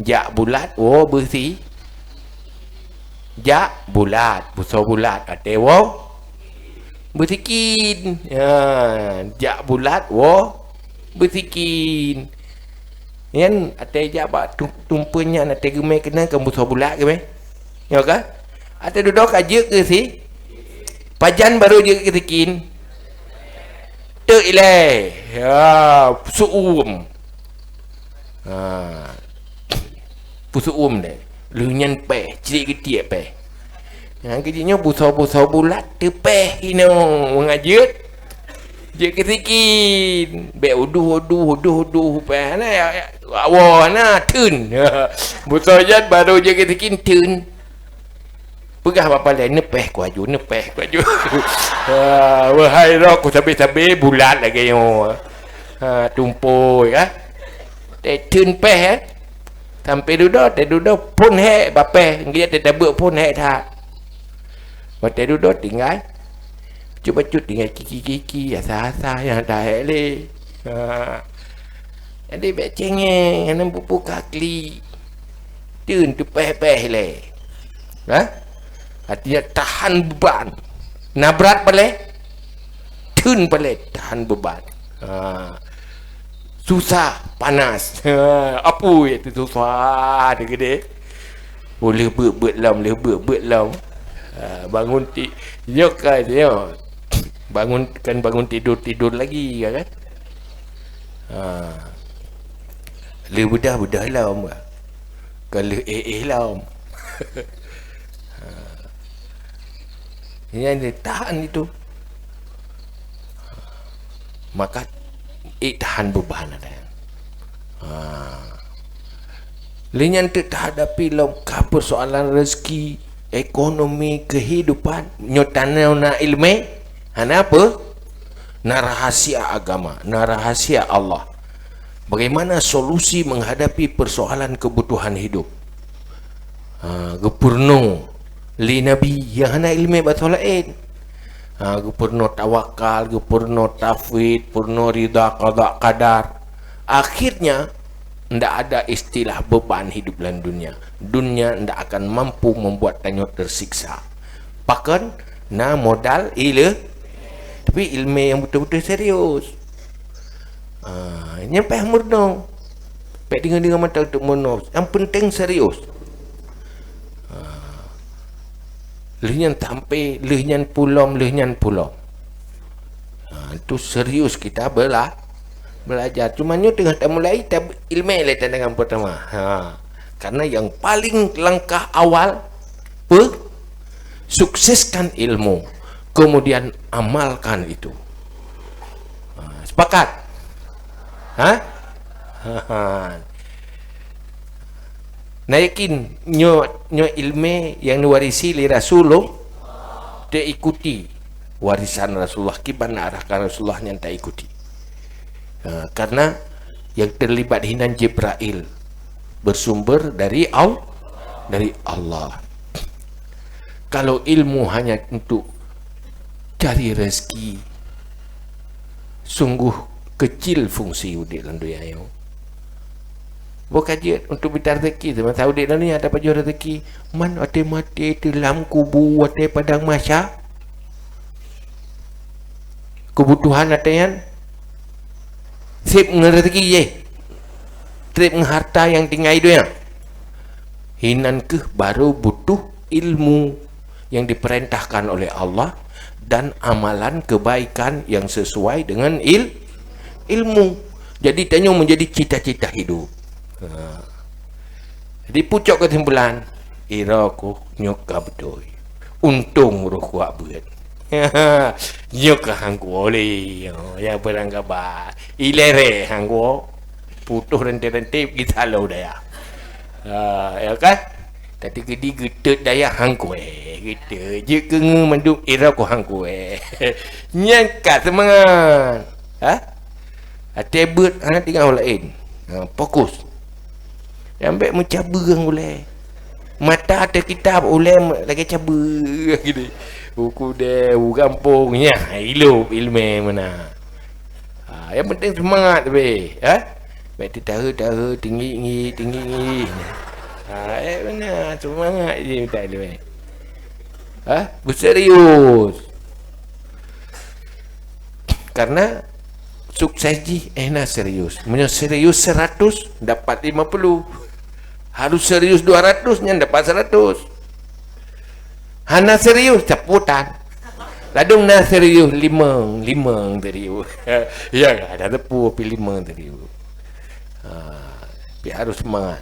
Jak bulat, wo bersih. Jak bulat, busur bulat. Ate wo bersikin. Jak bulat, wo bersikin. Yan, ate jak bak tumpanya ate gemai kena ke busur bulat gemai. Ya kan? Ate duduk aja ke si. Pajan baru je bersikin. Tek ilai. Ya, suum. Pusuum deh. Lunyan peh, cilik ketiak peh. Yang kecilnya busau-busau bulat tepeh ino mengajut. Je kesikin. Be uduh peh na awak na tun. Busau jat baru je kesikin tun. Pegah apa lain nepeh ku aju. Wahai roh ku sabi-sabi bulat lagi yo. Tumpul ya. Tun peh sampai duduk pun hek bapeh dia tak pun hek tak. Mata duduk tinggal cuba-cuba tinggal kiki asa-asa yang dah hek le. Jadi bet cengeng yang buku kakli tun tu peh le. Artinya tahan beban. Nabrat boleh tun boleh tahan beban. Susah, panas. Apa itu susah dia gede. Boleh ber lam. Bangun nyok dia. Bangun tidur lagi kan. Le bedah lam. Kalau lam. Yang dia tahan itu. Maka tahan beban ada. Lenyan terhadapi longkap persoalan rezeki, ekonomi, kehidupan, nyotana na ilmu, hana apa? Na rahasia agama, na rahasia Allah. Bagaimana solusi menghadapi persoalan kebutuhan hidup? Gepurno li nabi yang hana ilmu batolain. Purno tawakal, purno tafwid, purno ridha qada qadar. Akhirnya ndak ada istilah beban hidup dalam dunia. Dunia ndak akan mampu membuat tanyo tersiksa. Bahkan na modal tapi ilmu yang betul-betul serius. Nyampe murno. Pek dengan mata untuk murno. Yang penting serius. Lehnya sampai, lehnya pulau. Itu serius kita belajar. Cuma nyo tengah tak mulai ilmu le tandangan pertama. Karena yang paling langkah awal sukseskan ilmu, kemudian amalkan itu. Sepakat? Nah yakin nyo ilmu yang diwarisi li Rasulullah dia ikuti warisan Rasulullah kiban arahkan Rasulullah yang tak ikuti. Karena yang terlibat hinan Jibril bersumber dari Allah. Kalau ilmu hanya untuk cari rezeki, sungguh kecil fungsi udik dalam dunia ini. Bukan je untuk minta rezeki. Teman tahu dia ni ada baju rezeki. Man mati dalam kubu ate padang mahsyar. Kebutuhan atean sip rezeki je. Trip harta yang tinggal itu ya. Hinan ke baru butuh ilmu yang diperintahkan oleh Allah dan amalan kebaikan yang sesuai dengan ilmu. Jadi tanya menjadi cita-cita hidup. Jadi pucuk kesimpulan iraku nyoka betul. Untung roh kuat buat. Nyoka hangku oleh yang beranggapan ilere hangku putuh rente-rente kita lalu daya. Ya kan? Tadi gedi getut daya hangku gitu. Je kengu menduk iraku hangku nyangka semangat. Tebet tinggal lain. Fokus. Sampai mencabar boleh. Mata ada kitab boleh lagi cabar gitu. Buku dia kampungnya hidup ilmu mana. Yang penting semangat be. Baik tahu tinggi. Benar, semangat je tak ada. Berserius. Karena sukses je nak serius. Punya serius 100 dapat 50. Harus serius 200 nya dapat 100. Hana serius caputan. Ladung na serius limang serius. Ya ada tepu pilih 5 serius. Tapi harus semangat.